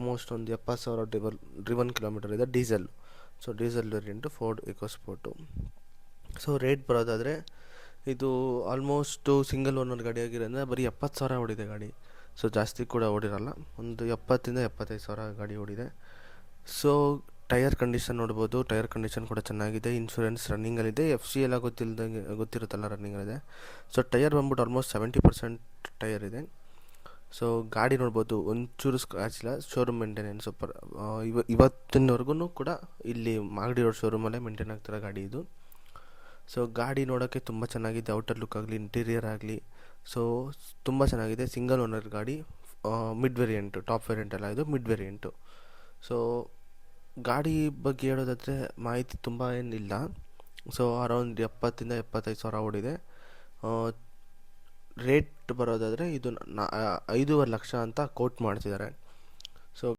Almost ಒಂದು 70,000 driven kilometre ಇದೆ diesel. So diesel variant Ford EcoSport. So rate ಬರೋದಾದರೆ ಇದು ಆಲ್ಮೋಸ್ಟು ಸಿಂಗಲ್ ಓನರ್ ಗಾಡಿ ಆಗಿರೋದ್ರಿಂದ ಬರೀ 70,000 ಓಡಿದೆ ಗಾಡಿ. ಸೊ ಜಾಸ್ತಿ ಕೂಡ ಓಡಿರಲ್ಲ, ಒಂದು 70,000-75,000 ಗಾಡಿ ಓಡಿದೆ. ಸೊ ಟೈರ್ ಕಂಡೀಷನ್ ನೋಡ್ಬೋದು, ಟೈರ್ ಕಂಡೀಷನ್ ಕೂಡ ಚೆನ್ನಾಗಿದೆ. ಇನ್ಶೂರೆನ್ಸ್ ರನ್ನಿಂಗಲ್ಲಿದೆ, FC ಎಲ್ಲ ಗೊತ್ತಿರುತ್ತಲ್ಲ ರನ್ನಿಂಗಲ್ಲಿದೆ. ಸೊ ಟೈರ್ ಬಂದ್ಬಿಟ್ಟು ಆಲ್ಮೋಸ್ಟ್ 70% ಟೈರ್ ಇದೆ. ಸೊ ಗಾಡಿ ನೋಡ್ಬೋದು, ಒಂಚೂರು ಸ್ಕ್ರ್ಯಾಚ್ ಇಲ್ಲ. Showroom maintenance super. ಇವತ್ತಿನವರೆಗೂ ಕೂಡ ಇಲ್ಲಿ ಮಾಗಡಿ ರೋಡ್ ಶೋರೂಮಲ್ಲೇ ಮೇಂಟೈನ್ ಆಗ್ತಿರೋ ಗಾಡಿ ಇದು. ಸೊ ಗಾಡಿ ನೋಡೋಕ್ಕೆ ತುಂಬ ಚೆನ್ನಾಗಿದೆ, ಔಟರ್ ಲುಕ್ ಆಗಲಿ ಇಂಟೀರಿಯರ್ ಆಗಲಿ. ಸೊ ತುಂಬ ಚೆನ್ನಾಗಿದೆ. ಸಿಂಗಲ್ ಓನರ್ ಗಾಡಿ, ಮಿಡ್ ವೇರಿಯಂಟು, ಟಾಪ್ ವೇರಿಯಂಟ್ ಎಲ್ಲ ಇದು ಮಿಡ್ ವೇರಿಯಂಟು. ಸೊ ಗಾಡಿ ಬಗ್ಗೆ ಹೇಳೋದಾದರೆ ಮಾಹಿತಿ ತುಂಬ ಏನಿಲ್ಲ. ಸೊ ಅರೌಂಡ್ 70,000-75,000 ಓಡಿದೆ. ರೇಟ್ ಬರೋದಾದರೆ ಇದು 5.5 ಲಕ್ಷ ಅಂತ ಕೋಟ್ ಮಾಡ್ತಿದ್ದಾರೆ.